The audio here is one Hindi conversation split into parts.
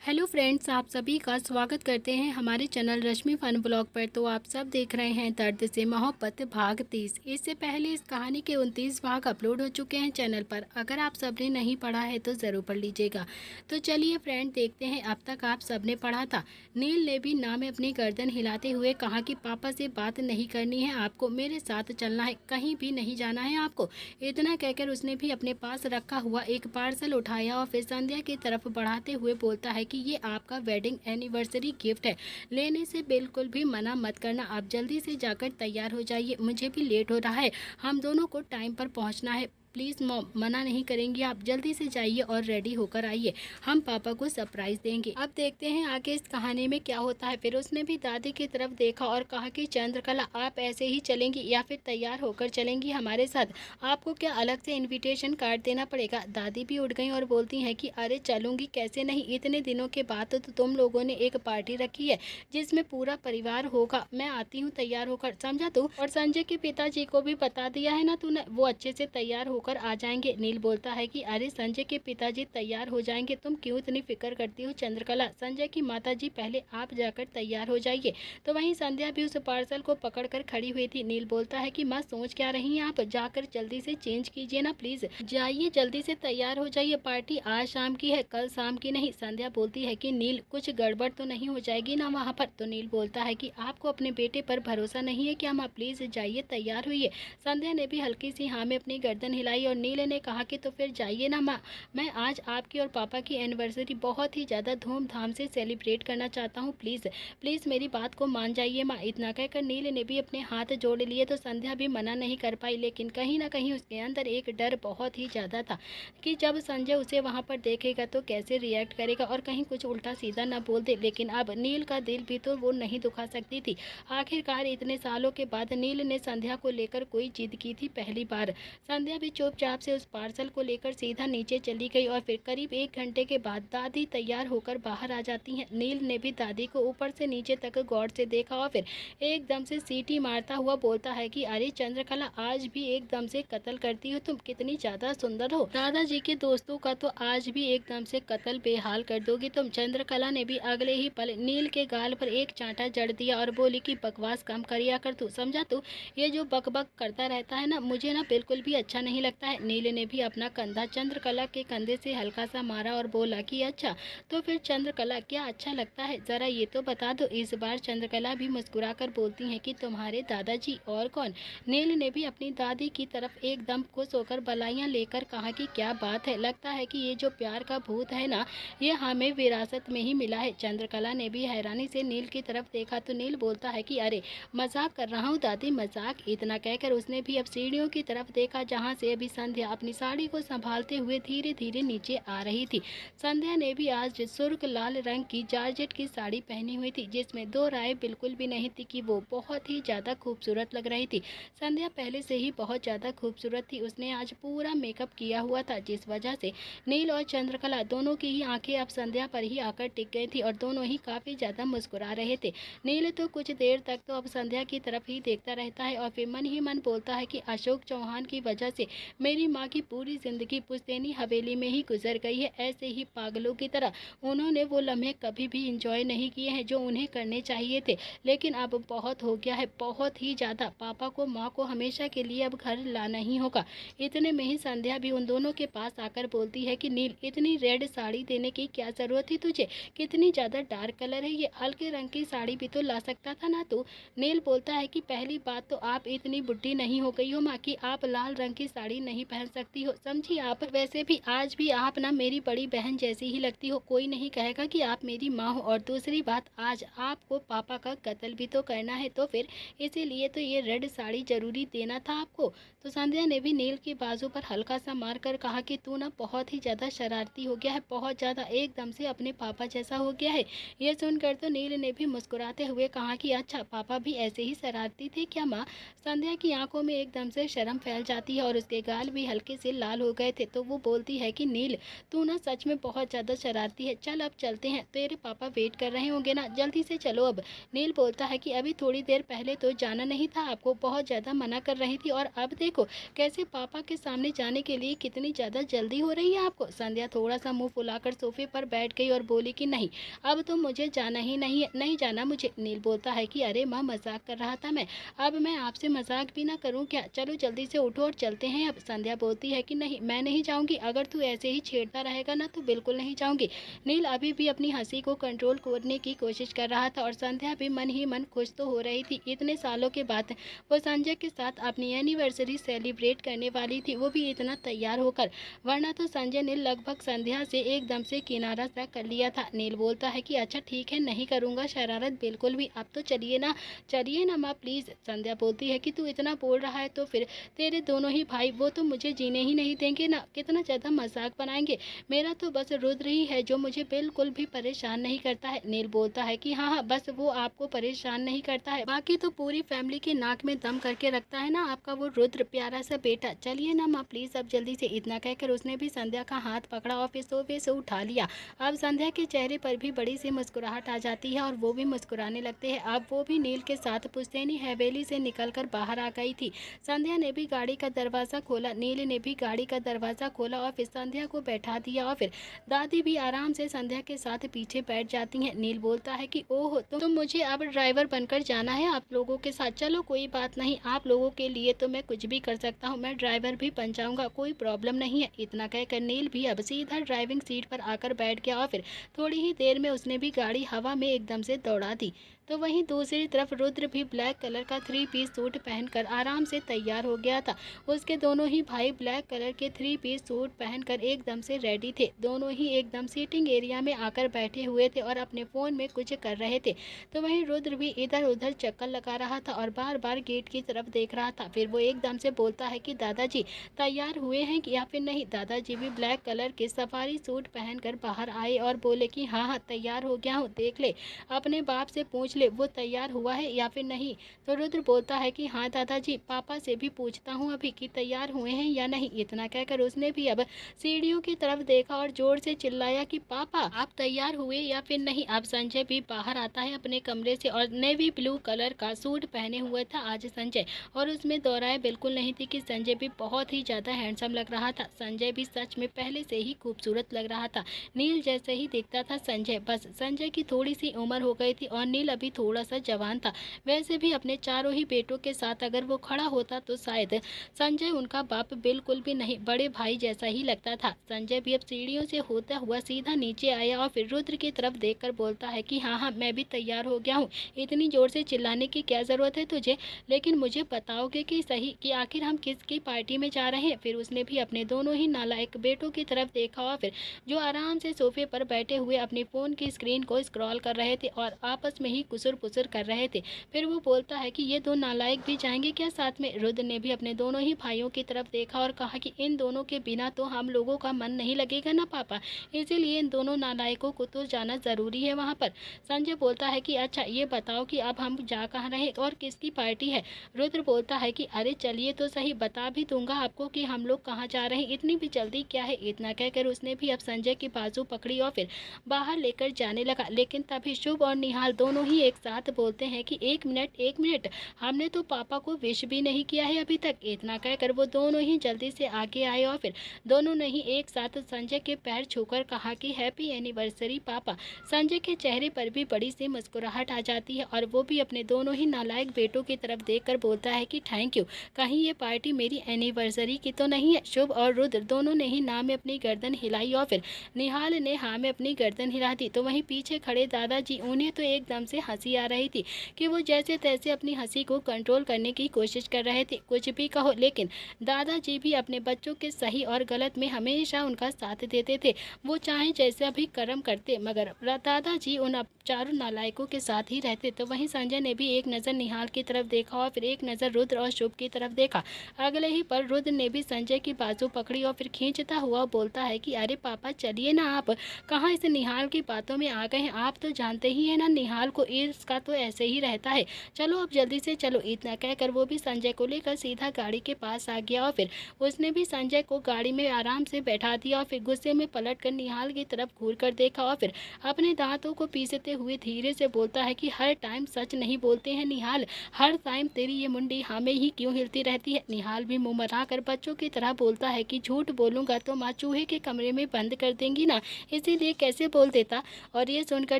हेलो फ्रेंड्स, आप सभी का स्वागत करते हैं हमारे चैनल रश्मि फन ब्लॉग पर। तो आप सब देख रहे हैं दर्द से मोहब्बत भाग 30। इससे पहले इस कहानी के 29 भाग अपलोड हो चुके हैं चैनल पर। अगर आप सब ने नहीं पढ़ा है तो ज़रूर पढ़ लीजिएगा। तो चलिए फ्रेंड, देखते हैं अब तक आप सब ने पढ़ा था। नील ने भी ना में अपनी गर्दन हिलाते हुए कहा कि पापा से बात नहीं करनी है आपको, मेरे साथ चलना है, कहीं भी नहीं जाना है आपको। इतना कहकर उसने भी अपने पास रखा हुआ एक पार्सल उठाया और फिर संध्या की तरफ बढ़ाते हुए बोलता है कि ये आपका वेडिंग एनिवर्सरी गिफ्ट है, लेने से बिल्कुल भी मना मत करना। आप जल्दी से जाकर तैयार हो जाइए, मुझे भी लेट हो रहा है, हम दोनों को टाइम पर पहुंचना है। प्लीज़ मॉम, मना नहीं करेंगी, आप जल्दी से जाइए और रेडी होकर आइए, हम पापा को सरप्राइज़ देंगे। अब देखते हैं आगे इस कहानी में क्या होता है। फिर उसने भी दादी की तरफ देखा और कहा कि चंद्रकला, आप ऐसे ही चलेंगी या फिर तैयार होकर चलेंगी हमारे साथ? आपको क्या अलग से इन्विटेशन कार्ड देना पड़ेगा? दादी भी उठ गई और बोलती हैं कि अरे चलूंगी कैसे नहीं, इतने दिनों के बाद तो तुम लोगों ने एक पार्टी रखी है जिसमें पूरा परिवार होगा, मैं आती हूँ तैयार होकर, समझा तू? और संजय के पिताजी को भी बता दिया है ना तूने, वो अच्छे से तैयार होकर आ जाएंगे। नील बोलता है कि अरे संजय के पिताजी तैयार हो जाएंगे, तुम क्यों इतनी फिक्र करती हो चंद्रकला? संजय की माताजी, पहले आप जाकर तैयार हो जाइए। तो वहीं संध्या भी उस पार्सल को पकड़कर खड़ी हुई थी। नील बोलता है कि माँ, सोच क्या रही हैं आप? जाकर जल्दी से चेंज कीजिए ना प्लीज, जाइए जल्दी से तैयार हो जाइए, पार्टी आज शाम की है, कल शाम की नहीं। संध्या बोलती है कि नील, कुछ गड़बड़ तो नहीं हो जाएगी ना वहाँ पर? तो नील बोलता है कि आपको अपने बेटे पर भरोसा नहीं है क्या माँ? प्लीज जाइए तैयार हुई। संध्या ने भी हल्की सी हाँ में अपनी गर्दन हिलाई और नील ने कहा कि तो फिर जाइए ना माँ, मैं आज आपकी और पापा की एनिवर्सरी बहुत ही ज़्यादा धूमधाम से सेलिब्रेट करना चाहता हूँ, प्लीज़ प्लीज़ मेरी बात को मान जाइए माँ। इतना कहकर नील ने भी अपने हाथ जोड़ लिए तो संध्या भी मना नहीं कर पाई, लेकिन कहीं ना कहीं उसके अंदर एक डर बहुत ही ज़्यादा था कि जब संजय उसे वहाँ पर देखेगा तो कैसे रिएक्ट करेगा और कहीं कुछ उल्टा सीधा ना बोल दे। लेकिन अब नील का दिल भी तो वो नहीं दुखा सकती थी। आखिरकार इतने सालों के बाद नील ने संध्या को लेकर कोई जिद की थी पहली बार। संध्या भी चुपचाप से उस पार्सल को लेकर सीधा नीचे चली गई और फिर करीब 1 घंटे के बाद दादी तैयार होकर बाहर आ जाती हैं। नील ने भी दादी को ऊपर से नीचे तक गौर से देखा और फिर एकदम से सीटी मारता हुआ बोलता है कि अरे चंद्रकला, आज भी एकदम से कत्ल करती हो तुम, कितनी ज्यादा सुंदर हो, दादाजी के दोस्तों का तो आज भी एकदम से कत्ल बेहाल कर दोगी तुम। चंद्रकला ने भी अगले ही पल नील के गाल पर एक चांटा जड़ दिया और बोली कि बकवास कम करिया कर तू, समझा तू? ये जो बकबक करता रहता है ना, मुझे ना बिल्कुल भी अच्छा नहीं लगता है। नील ने भी अपना कंधा चंद्रकला के कंधे से हल्का सा मारा और बोला कि अच्छा, तो फिर चंद्रकला क्या अच्छा लगता है, जरा ये तो बता दो। इस बार चंद्रकला भी मुस्कुराकर बोलती है कि तुम्हारे दादाजी, और कौन? नील ने भी अपनी दादी की तरफ एकदम खुश होकर बलाइयां लेकर कहा कि क्या बात है, लगता है कि ये जो प्यार का भूत है ना, ये हमें विरासत में ही मिला है। चंद्रकला ने भी हैरानी से नील की तरफ देखा तो नील बोलता है कि अरे मजाक कर रहा हूँ दादी, मजाक। इतना कहकर उसने भी अब सीढ़ियों की तरफ देखा जहाँ से अभी संध्या अपनी साड़ी को संभालते हुए धीरे धीरे नीचे आ रही थी। संध्या ने भी आज सुर्ख लाल रंग की जॉर्जेट की साड़ी पहनी हुई थी, जिसमें दो राय बिल्कुल भी नहीं थी कि वो बहुत ही ज्यादा खूबसूरत लग रही थी। संध्या पहले से ही बहुत ज्यादा खूबसूरत थी, उसने आज पूरा मेकअप किया हुआ था, जिस वजह से नील और चंद्रकला दोनों की ही आंखें अब संध्या पर ही आकर टिक गई थी और दोनों ही काफी ज्यादा मुस्कुरा रहे थे। नील तो कुछ देर तक तो अब संध्या की तरफ ही देखता रहता है और फिर मन ही मन बोलता है कि अशोक चौहान की वजह से मेरी माँ की पूरी जिंदगी पुश्तैनी हवेली में ही गुजर गई है। ऐसे ही पागलों की तरह उन्होंने वो लम्हे कभी भी इंजॉय नहीं किए हैं जो उन्हें करने चाहिए थे। लेकिन अब बहुत हो गया है, बहुत ही ज्यादा। पापा को माँ को हमेशा के लिए अब घर लाना ही होगा। इतने में ही संध्या भी उन दोनों के पास आकर बोलती है कि नील, इतनी रेड साड़ी देने की क्या जरूरत थी तुझे, कितनी ज्यादा डार्क कलर है ये, हल्के रंग की साड़ी भी तो ला सकता था ना तू। नील बोलता है कि पहली बात तो आप इतनी बुढ़ी नहीं हो गई हो माँ कि आप लाल रंग की साड़ी नहीं पहन सकती हो, समझी आप? वैसे भी आज भी आप ना मेरी बड़ी बहन जैसी ही लगती हो, कोई नहीं कहेगा कि आप मेरी माँ हो। और दूसरी बात, आज आपको पापा का कत्ल भी तो करना है, तो फिर इसीलिए तो ये रेड साड़ी जरूरी देना था आपको। तो संध्या ने भी नील की बाजू पर हल्का सा मार कर कहा कि तू ना बहुत ही ज्यादा शरारती हो गया है, बहुत ज्यादा, एकदम से अपने पापा जैसा हो गया है। ये सुनकर तो नील ने भी मुस्कुराते हुए कहा कि अच्छा, पापा भी ऐसे ही शरारती थे क्या माँ? संध्या की आंखों में एकदम से शर्म फैल जाती है और उसके गाल भी हल्के से लाल हो गए थे। तो वो बोलती है कि नील, तू ना सच में बहुत ज़्यादा शरारती है, चल अब चलते हैं, तेरे पापा वेट कर रहे होंगे ना, जल्दी से चलो अब। नील बोलता है कि अभी थोड़ी देर पहले तो जाना नहीं था आपको, बहुत ज़्यादा मना कर रही थी, और अब देखो कैसे पापा के सामने जाने के लिए कितनी ज़्यादा जल्दी हो रही है आपको। संध्या थोड़ा सा मुंह फुलाकर सोफे पर बैठ गई और बोली कि नहीं, अब तो मुझे जाना ही नहीं है, नहीं जाना मुझे। नील बोलता है कि अरे माँ, मजाक कर रहा था मैं, अब मैं आपसे मजाक भी ना करूँ क्या, चलो जल्दी से उठो और चलते हैं अब। संध्या बोलती है कि नहीं, मैं नहीं जाऊँगी, अगर तू ऐसे ही छेड़ता रहेगा ना तो बिल्कुल नहीं जाऊँगी। नील अभी भी अपनी हंसी को कंट्रोल करने की कोशिश कर रहा था और संध्या भी मन ही मन खुश तो हो रही थी। इतने सालों के बाद वो संजय के साथ अपनी एनिवर्सरी सेलिब्रेट करने वाली थी, वो भी इतना तैयार होकर, वरना तो संजय ने लगभग संध्या से एकदम से किनारा सा कर लिया था। नील बोलता है कि अच्छा ठीक है, नहीं करूँगा शरारत बिल्कुल भी, अब तो चलिए ना माँ प्लीज़। संध्या बोलती है कि तू इतना बोल रहा है तो फिर तेरे दोनों ही भाई, वो तो मुझे जीने ही नहीं देंगे ना, कितना ज़्यादा मजाक बनाएंगे। मेरा तो बस रुद्र ही है जो मुझे बिल्कुल भी परेशान नहीं करता है। नील बोलता है कि हाँ हाँ, बस वो आपको परेशान नहीं करता है, बाकी तो पूरी फैमिली के नाक में दम करके रखता है ना आपका वो रुद्र, प्यारा सा बेटा। चलिए ना माँ प्लीज़ अब जल्दी से। इतना कहकर उसने भी संध्या का हाथ पकड़ा और फिर सोफे से उठा लिया। अब संध्या के चेहरे पर भी बड़ी सी मुस्कुराहट आ जाती है और वो भी मुस्कुराने लगते हैं। अब वो भी नील के साथ पुश्तैनी हवेली से निकलकर बाहर आ गई थी। संध्या ने भी गाड़ी का दरवाज़ा खोला, नील ने भी गाड़ी का दरवाज़ा खोला और फिर संध्या को बैठा दिया और फिर दादी भी आराम से संध्या के साथ पीछे बैठ जाती हैं। नील बोलता है कि ओह, तो मुझे अब ड्राइवर बनकर जाना है आप लोगों के साथ, चलो कोई बात नहीं, आप लोगों के लिए तो मैं कुछ भी कर सकता हूँ, मैं ड्राइवर भी बन जाऊँगा, कोई प्रॉब्लम नहीं है। इतना कहकर नील भी अब सीधा ड्राइविंग सीट पर आकर बैठ गया और फिर थोड़ी ही देर में उसने भी गाड़ी हवा में एकदम से दौड़ा दी। तो वहीं दूसरी तरफ रुद्र भी ब्लैक कलर का 3 पीस सूट पहनकर आराम से तैयार हो गया था। उसके दोनों ही भाई ब्लैक कलर के 3 पीस सूट पहनकर एकदम से रेडी थे। दोनों ही एकदम सीटिंग एरिया में आकर बैठे हुए थे और अपने फ़ोन में कुछ कर रहे थे। तो वहीं रुद्र भी इधर उधर चक्कर लगा रहा था और बार बार गेट की तरफ देख रहा था। फिर वो एकदम से बोलता है कि दादाजी तैयार हुए हैं या फिर नहीं। दादाजी भी ब्लैक कलर के सफारी सूट पहनकर बाहर आए और बोले कि हाँ हाँ, तैयार हो गया हूँ, देख ले, अपने बाप से पूछ ले वो तैयार हुआ है या फिर नहीं। तो रुद्र बोलता है कि हाँ दादाजी, पापा से भी पूछता हूँ अभी कि तैयार हुए हैं या नहीं। इतना कहकर उसने भी अब सीढ़ियों की तरफ देखा और जोर से चिल्लाया कि पापा आप तैयार हुए या फिर नहीं। अब संजय भी बाहर आता है अपने कमरे से और नेवी ब्लू कलर का सूट पहने हुए था आज संजय, और उसमें दोहराए बिल्कुल नहीं थी कि संजय भी बहुत ही ज़्यादा हैंडसम लग रहा था। संजय भी सच में पहले से ही खूबसूरत लग रहा था, नील जैसे ही दिखता था संजय, बस संजय की थोड़ी सी उम्र हो गई थी और नील अभी थोड़ा सा जवान था। वैसे भी अपने चारों ही बेटों के साथ अगर वो खड़ा होता तो शायद संजय उनका बाप बिल्कुल भी नहीं, बड़े भाई जैसा ही लगता था। संजय भी अब सीढ़ियों से होता हुआ सीधा नीचे आया और फिर रुद्र की तरफ देखकर बोलता है कि हाँ हाँ, मैं भी तैयार हो गया हूँ, इतनी जोर से चिल्लाने की क्या ज़रूरत है तुझे, लेकिन मुझे बताओगे कि सही कि आखिर हम किसकी पार्टी में जा रहे हैं। फिर उसने भी अपने दोनों ही नालायक बेटों की तरफ देखा और फिर जो आराम से सोफे पर बैठे हुए अपनी फ़ोन की स्क्रीन को स्क्रॉल कर रहे थे और आपस में ही कुसुर पुसुर कर रहे थे। फिर वो बोलता है कि ये दो नालायक भी जाएंगे क्या साथ में। रुद्र ने भी अपने दोनों ही भाइयों की तरफ देखा और कहा कि इन दोनों के बिना तो हम लोगों का मन नहीं लगेगा ना पापा, इसीलिए इन दोनों नालायकों को तो जाना ज़रूरी है वहाँ पर। संजय बोलता है कि अच्छा ये बताओ कि अब हम जा कहाँ रहे और किसकी पार्टी है। रुद्र बोलता है कि अरे चलिए तो सही, बता भी दूंगा आपको कि हम लोग कहाँ जा रहे हैं, इतनी भी जल्दी क्या है। इतना कहकर उसने भी अब संजय की बाजू पकड़ी और फिर बाहर लेकर जाने लगा। लेकिन तभी शुभ और निहाल दोनों ही एक साथ बोलते हैं कि एक मिनट, हमने तो पापा को विश भी नहीं किया है अभी तक। इतना कहकर वो दोनों ही जल्दी से आगे आए और फिर दोनों ने ही एक साथ संजय के पैर छूकर कहा कि हैप्पी एनिवर्सरी पापा। संजय के चेहरे पर भी बड़ी सी मुस्कुराहट आ जाती है और वो भी अपने दोनों ही नालायक बेटों की तरफ देखकर बोलता है कि थैंक यू, कहीं ये पार्टी मेरी एनिवर्सरी की तो नहीं है। शुभ और रुद्र दोनों ने ही ना में अपनी गर्दन हिलाई और फिर निहाल ने हाँ में अपनी गर्दन हिला दी। तो वहीं पीछे खड़े दादाजी, उन्हें तो एकदम से हंसी आ रही थी कि वो जैसे तैसे अपनी हंसी को कंट्रोल करने की कोशिश कर रहे थे। कुछ भी कहो, लेकिन दादाजी भी अपने बच्चों के सही और गलत में हमेशा उनका साथ देते थे, वो चाहे जैसा भी कर्म करते, मगर दादाजी उन चारों नालायकों के साथ ही रहते। तो वहीं संजय ने भी एक नज़र निहाल की तरफ देखा और फिर एक नज़र रुद्र और शुभ की तरफ देखा। अगले ही पर रुद्र ने भी संजय की बाजू पकड़ी और फिर खींचता हुआ बोलता है कि अरे पापा चलिए ना, आप कहाँ इस निहाल की बातों में आ गए हैं, आप तो जानते ही हैं ना निहाल को, इसका तो ऐसे ही रहता है, चलो अब जल्दी से चलो। इतना कहकर वो भी संजय को लेकर सीधा गाड़ी के पास आ गया और फिर उसने भी संजय को गाड़ी में आराम से बैठा दिया और फिर गुस्से में पलट कर निहाल की तरफ घूर कर देखा और फिर अपने दांतों को पीसते हुए धीरे से बोलता है कि हर टाइम सच नहीं बोलते हैं निहाल, हर टाइम तेरी ये मुंडी हमें ही क्यों हिलती रहती है। निहाल भी मुंह बनाकर बच्चों की तरह बोलता है कि झूठ बोलूंगा तो माँ चूहे के कमरे में बंद कर देंगी ना, इसीलिए कैसे बोल देता। और ये सुनकर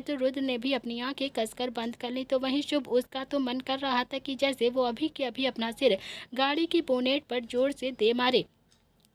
तो रुद्र ने भी अपनी आंखें कसकर बंद कर ली। तो वहीं शुभ, उसका तो मन कर रहा था कि जैसे वो अभी के अभी अपना सिर गाड़ी की बोनेट पर जोर से दे मारे।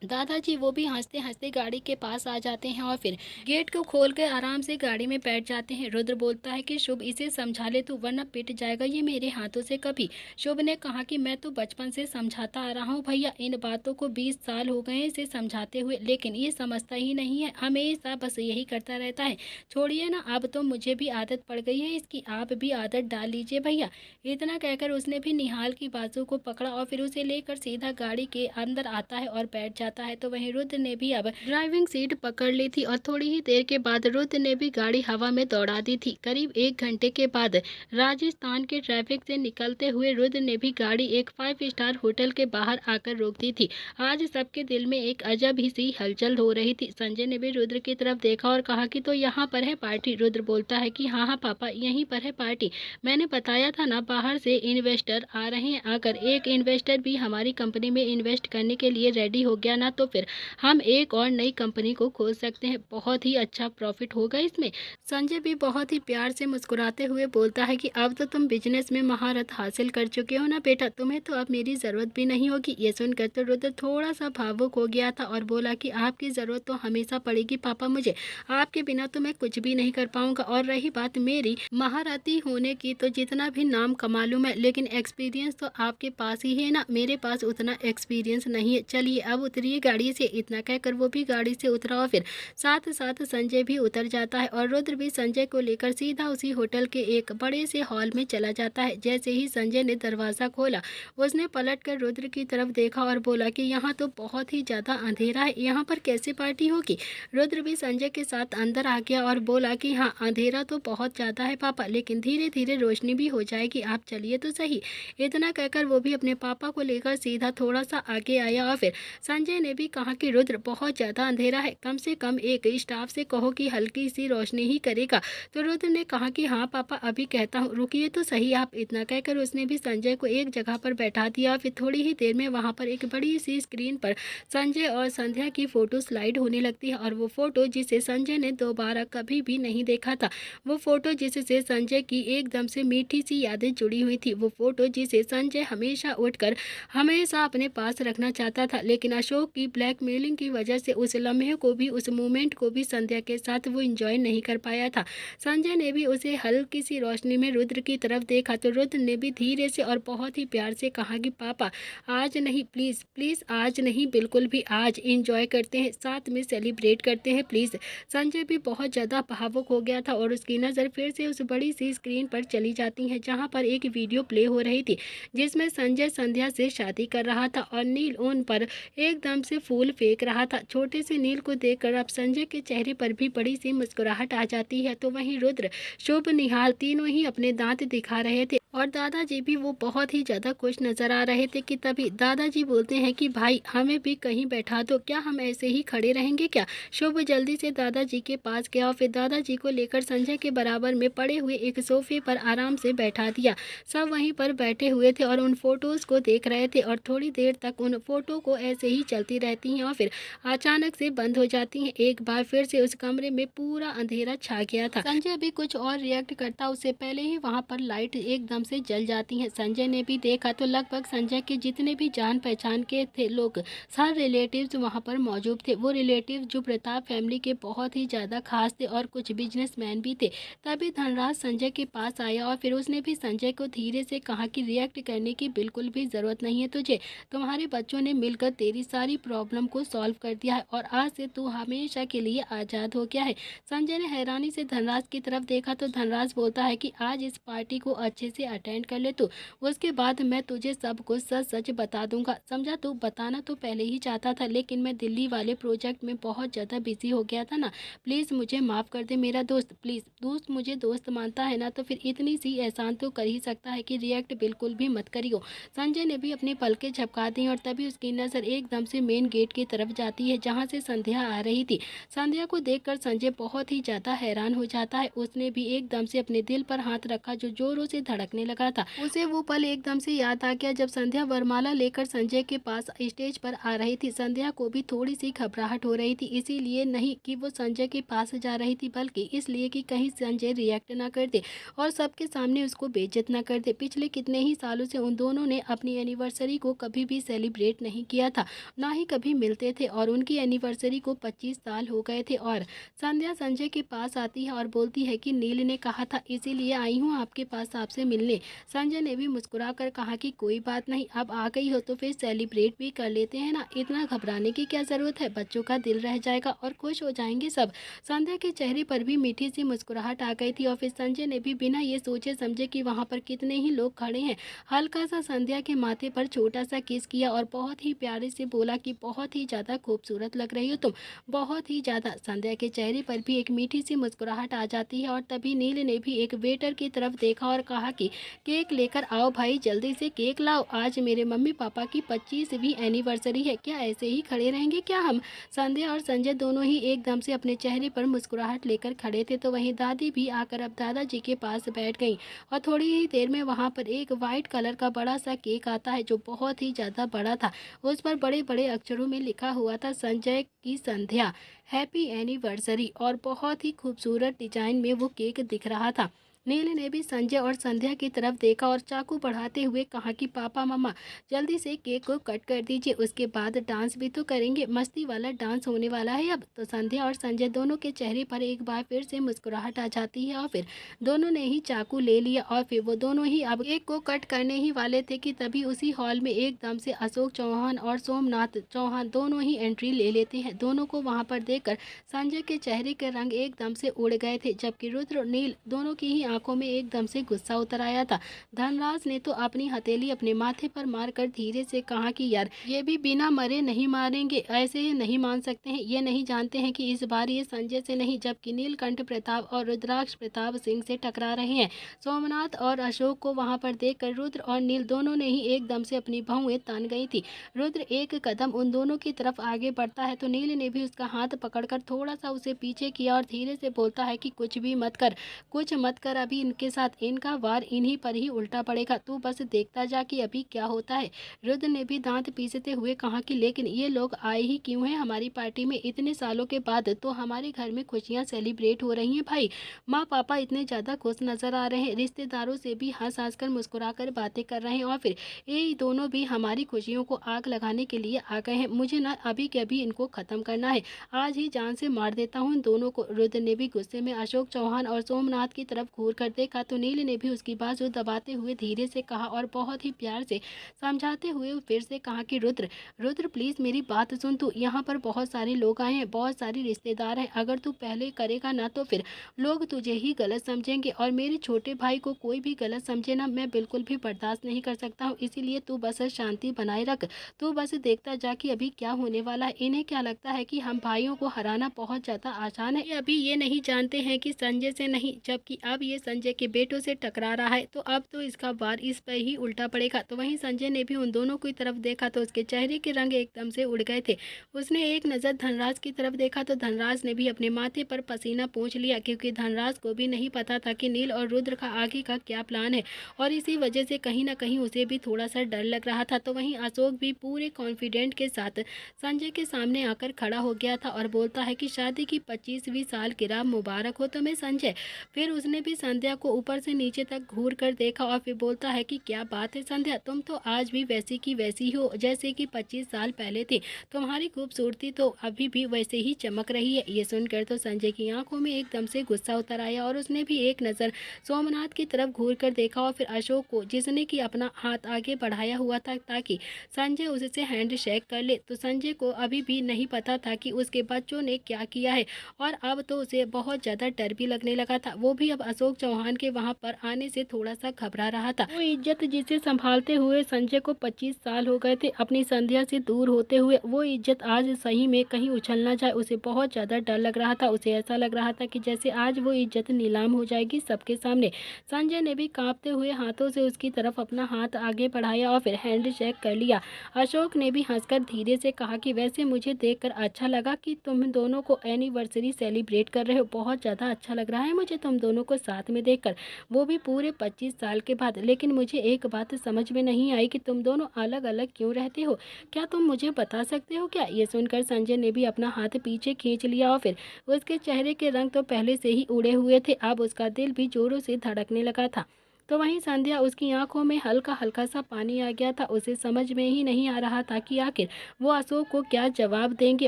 दादाजी वो भी हंसते हंसते गाड़ी के पास आ जाते हैं और फिर गेट को खोलकर आराम से गाड़ी में बैठ जाते हैं। रुद्र बोलता है कि शुभ इसे समझा ले तू, वरना पिट जाएगा ये मेरे हाथों से कभी। शुभ ने कहा कि मैं तो बचपन से समझाता आ रहा हूँ भैया, इन बातों को 20 साल हो गए इसे समझाते हुए, लेकिन ये समझता ही नहीं है, हमेशा बस यही करता रहता है। छोड़िए ना, अब तो मुझे भी आदत पड़ गई है इसकी, आप भी आदत डाल लीजिए भैया। इतना कहकर उसने भी निहाल की बाजू को पकड़ा और फिर उसे लेकर सीधा गाड़ी के अंदर आता है और बैठ जाता है। तो वहीं रुद्र ने भी अब ड्राइविंग सीट पकड़ ली थी और थोड़ी ही देर के बाद रुद्र ने भी गाड़ी हवा में दौड़ा दी थी। करीब 1 घंटे के बाद राजस्थान के ट्रैफिक से निकलते हुए रुद्र ने भी गाड़ी एक 5 स्टार होटल के बाहर आकर रोक दी थी। आज सबके दिल में एक अजब ही सी हलचल हो रही थी। संजय ने भी रुद्र की तरफ देखा और कहा कि तो यहाँ पर है पार्टी। रुद्र बोलता है कि हाँ हाँ पापा, यहीं पर है पार्टी, मैंने बताया था ना बाहर से इन्वेस्टर आ रहे हैं, अगर एक इन्वेस्टर भी हमारी कंपनी में इन्वेस्ट करने के लिए रेडी हो गया ना तो फिर हम एक और नई कंपनी को खोल सकते हैं, बहुत ही अच्छा प्रॉफिट होगा इसमें। संजय भी बहुत ही प्यार से मुस्कुराते हुए बोलता है कि अब तो तुम बिजनेस में महारत हासिल कर चुके हो ना बेटा, तुम्हें तो अब मेरी ज़रूरत भी नहीं होगी। ये सुनकर तो रुद्र थोड़ा सा भावुक हो गया था और बोला कि आपकी ज़रूरत तो हमेशा पड़ेगी पापा मुझे, आपके बिना तो मैं कुछ भी नहीं कर पाऊंगा। और रही बात मेरी महारथी होने की, तो जितना भी नाम कमा लूँ मैं, लेकिन एक्सपीरियंस तो आपके पास ही है ना, मेरे पास उतना एक्सपीरियंस नहीं है। चलिए अब उतरिए गाड़ी से। इतना कहकर वो भी गाड़ी से उतरा और फिर साथ साथ संजय भी उतर जाता है और रुद्र भी संजय को लेकर सीधा उसी होटल के एक बड़े से हॉल में चला जाता है। जैसे ही संजय ने दरवाज़ा खोला, उसने पलटकर रुद्र की तरफ देखा और बोला कि यहाँ तो बहुत ही ज़्यादा अंधेरा है, यहाँ पर कैसे पार्टी होगी। रुद्र भी संजय के साथ अंदर आ गया और बोला कि हाँ अंधेरा तो बहुत ज़्यादा है पापा, लेकिन धीरे धीरे रोशनी भी हो जाएगी, आप चलिए तो सही। इतना कहकर वो भी अपने पापा को लेकर सीधा थोड़ा सा आगे आया और फिर संजय ने भी कहा कि रुद्र बहुत ज़्यादा अंधेरा है, कम से कम एक स्टाफ से कहो कि हल्की सी रोशनी ही करेगा। तो रुद्र ने कहा कि हाँ पापा अभी कहता हूँ, रुकिए तो सही आप। इतना कहकर उसने भी संजय को एक जगह पर बैठा दिया। फिर थोड़ी ही देर में वहाँ पर एक बड़ी सी स्क्रीन पर संजय और संध्या की फ़ोटो स्लाइड होने लगती है और वो फ़ोटो जिसे संजय ने दोबारा कभी भी नहीं देखा था, वो फ़ोटो जिससे संजय की एकदम से मीठी सी यादें जुड़ी हुई थी, वो फ़ोटो जिसे संजय हमेशा उठकर हमेशा अपने पास रखना चाहता था, लेकिन अशोक की ब्लैकमेलिंग की वजह से उस लम्हे को भी, उस मोमेंट को भी संध्या के साथ वो एंजॉय नहीं कर पाया था। संजय ने भी उसे हल्की सी रोशनी में रुद्र की तरफ देखा तो रुद्र ने भी धीरे से और बहुत ही प्यार से कहा कि पापा आज नहीं, प्लीज़ प्लीज़ आज नहीं, बिल्कुल भी आज एंजॉय करते हैं, साथ में सेलिब्रेट करते हैं प्लीज़। संजय भी बहुत ज़्यादा भावुक हो गया था और उसकी नज़र फिर से उस बड़ी सी स्क्रीन पर चली जाती है जहाँ पर एक वीडियो प्ले हो रही थी जिसमें संजय संध्या से शादी कर रहा था और नील उन पर एकदम से फूल फेंक रहा था। छोटे से नील को देखकर अब संजय के चेहरे पर भी बड़ी सी मुस्कुराहट आ जाती है। तो वहीं रुद्र, शुभ, निहाल तीनों ही अपने दांत दिखा रहे थे और दादाजी भी वो बहुत ही ज़्यादा खुश नज़र आ रहे थे कि तभी दादाजी बोलते हैं कि भाई हमें भी कहीं बैठा दो, क्या हम ऐसे ही खड़े रहेंगे क्या। शुभ जल्दी से दादाजी के पास गया और फिर दादाजी को लेकर संजय के बराबर में पड़े हुए एक सोफे पर आराम से बैठा दिया। सब वहीं पर बैठे हुए थे और उन फोटोज़ को देख रहे थे और थोड़ी देर तक उन फोटो को ऐसे ही चलती रहती हैं और फिर अचानक से बंद हो जाती हैं। एक बार फिर से उस कमरे में पूरा अंधेरा छा गया था। संजय भी कुछ और रिएक्ट करता उससे पहले ही वहाँ पर लाइट एकदम से जल जाती हैं। संजय ने भी देखा तो लगभग संजय के जितने भी जान पहचान के थे लोग, सारे रिलेटिव्स वहाँ पर मौजूद थे। वो रिलेटिव जो प्रताप फैमिली के बहुत ही ज़्यादा खास थे और कुछ बिजनेसमैन भी थे। तभी धनराज संजय के पास आया और फिर उसने भी संजय को धीरे से कहा कि रिएक्ट करने की बिल्कुल भी ज़रूरत नहीं है तुझे, तुम्हारे बच्चों ने मिलकर तेरी सारी सारी प्रॉब्लम को सॉल्व कर दिया है और आज से तू हमेशा के लिए आज़ाद हो गया है। संजय ने हैरानी से धनराज की तरफ देखा तो धनराज बोलता है कि आज इस पार्टी को अच्छे से अटेंड कर ले तू, उसके बाद मैं तुझे सब कुछ सच सच बता दूंगा, समझा। तू बताना तो पहले ही चाहता था, लेकिन मैं दिल्ली वाले प्रोजेक्ट में बहुत ज़्यादा बिजी हो गया था ना। प्लीज़ मुझे माफ़ कर दे मेरा दोस्त, प्लीज़। दोस्त मुझे दोस्त मानता है ना, तो फिर इतनी सी एहसान तो कर ही सकता है कि रिएक्ट बिल्कुल भी मत करियो। संजय ने भी अपनी पलकें झपका दी और तभी उसकी नज़र एकदम से मेन गेट की तरफ जाती है जहाँ से संध्या आ रही थी। संध्या को देखकर संजय बहुत ही ज़्यादा हैरान हो जाता है। उसने भी एकदम से अपने दिल पर हाथ रखा जो जोरों से धड़कने लगा था। उसे वो पल एकदम से याद आ गया जब संध्या वरमाला लेकर संजय के पास स्टेज पर आ रही थी। संध्या को भी थोड़ी सी घबराहट हो रही थी, इसीलिए नहीं कि वो संजय के पास जा रही थी, बल्कि इसलिए कि कहीं संजय रिएक्ट ना कर दे और सबके सामने उसको बेइज्जत ना कर दे। पिछले कितने ही सालों से उन दोनों ने अपनी एनिवर्सरी को कभी भी सेलिब्रेट नहीं किया था, ना ही कभी मिलते थे, और उनकी एनिवर्सरी को 25 साल हो गए थे। और संध्या संजय के पास आती है और बोलती है कि नील ने कहा था, इसीलिए आई हूँ आपके पास आपसे मिलने। संजय ने भी मुस्कुरा कर कहा कि कोई बात नहीं, अब आ गई हो तो फिर सेलिब्रेट भी कर लेते हैं ना, इतना घबराने की क्या ज़रूरत है, बच्चों का दिल रह जाएगा और खुश हो जाएंगे सब। संध्या के चेहरे पर भी मीठी सी मुस्कुराहट आ गई थी और फिर संजय ने भी बिना ये सोचे समझे कि वहाँ पर कितने ही लोग खड़े हैं, हल्का सा संध्या के माथे पर छोटा सा किस किया और बहुत ही प्यारे से बोला कि बहुत ही ज़्यादा खूबसूरत लग रही हो तुम, बहुत ही ज़्यादा। संध्या के चेहरे पर भी एक मीठी सी मुस्कुराहट आ जाती है और तभी नील ने भी एक वेटर की तरफ देखा और कहा कि केक लेकर आओ भाई, जल्दी से केक लाओ, आज मेरे मम्मी पापा की 25वीं एनिवर्सरी है, क्या ऐसे ही खड़े रहेंगे क्या हम। संध्या और संजय दोनों ही एकदम से अपने चेहरे पर मुस्कुराहट लेकर खड़े थे, तो वहीं दादी भी आकर अब दादाजी के पास बैठ गई और थोड़ी ही देर में वहाँ पर एक वाइट कलर का बड़ा सा केक आता है जो बहुत ही ज़्यादा बड़ा था। उस पर बड़े बड़े अक्षरों में लिखा हुआ था संजय की संध्या हैप्पी एनिवर्सरी, और बहुत ही खूबसूरत डिजाइन में वो केक दिख रहा था। नील ने भी संजय और संध्या की तरफ देखा और चाकू बढ़ाते हुए कहा कि पापा मम्मा जल्दी से केक को कट कर दीजिए, उसके बाद डांस भी तो करेंगे, मस्ती वाला डांस होने वाला है अब। तो संध्या और संजय दोनों के चेहरे पर एक बार फिर से मुस्कुराहट आ जाती है और फिर दोनों ने ही चाकू ले लिया और फिर वो दोनों ही अब केक को कट करने ही वाले थे कि तभी उसी हॉल में एकदम से अशोक चौहान और सोमनाथ चौहान दोनों ही एंट्री ले लेते हैं। दोनों को वहाँ पर देखकर संजय के चेहरे के रंग एकदम से उड़ गए थे, जबकि रुद्र और नील दोनों की ही आंखों में एकदम से गुस्सा उतर आया था। धनराज ने तो अपनी हथेली अपने माथे पर मारकर धीरे से कहा कि यार ये भी बिना मरे नहीं मारेंगे, ऐसे ही नहीं मान सकते हैं, ये नहीं जानते हैं कि इस बार ये संजय से नहीं जबकि नीलकंठ प्रताप और रुद्राक्ष प्रताप सिंह से टकरा रहे हैं। सोमनाथ और अशोक को वहां पर देखकर रुद्र और नील दोनों ने ही एकदम से अपनी भौएं तान गई थी। रुद्र एक कदम उन दोनों की तरफ आगे बढ़ता है तो नील ने भी उसका हाथ पकड़कर थोड़ा सा उसे पीछे किया और धीरे से बोलता है कि कुछ भी मत कर, कुछ मत कर, अभी इनके साथ इनका वार इन्हीं पर ही उल्टा पड़ेगा, तू बस देखता जा कि अभी क्या होता है। रुद्र ने भी दांत पीसते हुए कहा कि लेकिन ये लोग आए ही क्यों हैं हमारी पार्टी में, इतने सालों के बाद तो हमारे घर में खुशियां सेलिब्रेट हो रही हैं भाई, माँ पापा इतने ज़्यादा खुश नजर आ रहे हैं, रिश्तेदारों से भी हंस हंस कर मुस्कुरा कर बातें कर रहे हैं और फिर ये दोनों भी हमारी खुशियों को आग लगाने के लिए आ गए हैं। मुझे ना अभी के अभी इनको ख़त्म करना है, आज ही जान से मार देता हूँ इन दोनों को। रुद्र ने भी गुस्से में अशोक चौहान और सोमनाथ की तरफ घूर कर देखा तो नील ने भी उसकी बाजू दबाते हुए धीरे से कहा और बहुत ही प्यार से समझाते हुए फिर से कहा कि रुद्र रुद्र प्लीज़ मेरी बात सुन, तू यहाँ पर बहुत सारे लोग आए हैं, बहुत सारे रिश्तेदार हैं, अगर तू पहले करेगा ना तो फिर लोग तुझे ही गलत समझेंगे और मेरे छोटे भाई को कोई भी गलत समझे ना मैं बिल्कुल भी बर्दाश्त नहीं कर सकता हूँ, इसीलिए तू बस शांति बनाए रख, तू बस देखता जा कि अभी क्या होने वाला है। इन्हें क्या लगता है कि हम भाइयों को हराना बहुत ज़्यादा आसान है, अभी ये नहीं जानते हैं कि संजय से नहीं जबकि अब ये संजय के बेटों से टकरा रहा है, तो अब तो इसका वार इस पर ही उल्टा पड़ेगा। तो वहीं संजय ने भी उन दोनों की तरफ देखा तो उसके चेहरे के रंग एकदम से उड़ गए थे। उसने एक नज़र धनराज की तरफ देखा तो धनराज ने भी अपने माथे पर पसीना पोंछ लिया, क्योंकि धनराज को भी नहीं पता था कि नील और रुद्र का आगे का क्या प्लान है और इसी वजह से कहीं ना कहीं उसे भी थोड़ा सा डर लग रहा था। तो वहीं अशोक भी पूरे कॉन्फिडेंट के साथ संजय के सामने आकर खड़ा हो गया था और बोलता है कि शादी की 25वीं साल गिरह मुबारक हो तुम्हें संजय। फिर उसने भी संध्या को ऊपर से नीचे तक घूर कर देखा और फिर बोलता है कि क्या बात है संध्या, तुम तो आज भी वैसी की वैसी हो जैसे कि 25 साल पहले थी। तुम्हारी खूबसूरती तो अभी भी वैसे ही चमक रही है। ये सुनकर तो संजय की आंखों में एकदम से गुस्सा उतर आया और उसने भी एक नज़र सोमनाथ की तरफ घूर कर देखा और फिर अशोक को, जिसने कि अपना हाथ आगे बढ़ाया हुआ था ताकि संजय उससे हैंड शेक कर ले। तो संजय को अभी भी नहीं पता था कि उसके बच्चों ने क्या किया है और अब तो उसे बहुत ज़्यादा डर भी लगने लगा था। वो भी अब अशोक चौहान के वहाँ पर आने से थोड़ा सा घबरा रहा था। वो इज्जत जिसे संभालते हुए संजय को 25 साल हो गए थे अपनी संध्या से दूर होते हुए, वो इज्जत आज सही में कहीं उछल ना जाए, उसे बहुत ज़्यादा डर लग रहा था। उसे ऐसा लग रहा था कि जैसे आज वो इज्जत नीलाम हो जाएगी सबके सामने। संजय ने भी कांपते हुए हाथों से उसकी तरफ अपना हाथ आगे बढ़ाया और फिर हैंड शेक कर लिया। अशोक ने भी हंसकर धीरे से कहा कि वैसे मुझे देखकर अच्छा लगा कि तुम दोनों को एनिवर्सरी सेलिब्रेट कर रहे हो। बहुत ज़्यादा अच्छा लग रहा है मुझे तुम दोनों को साथ में देखकर, वो भी पूरे 25 साल के बाद। लेकिन मुझे एक बात समझ में नहीं आई कि तुम दोनों अलग अलग क्यों रहते हो, क्या तुम मुझे बता सकते हो क्या? ये सुनकर संजय ने भी अपना हाथ पीछे खींच लिया और फिर उसके चेहरे के रंग तो पहले से ही उड़े हुए थे, अब उसका दिल भी जोरों से धड़कने लगा था। तो वहीं संध्या, उसकी आंखों में हल्का हल्का सा पानी आ गया था। उसे समझ में ही नहीं आ रहा था कि आखिर वो अशोक को क्या जवाब देंगे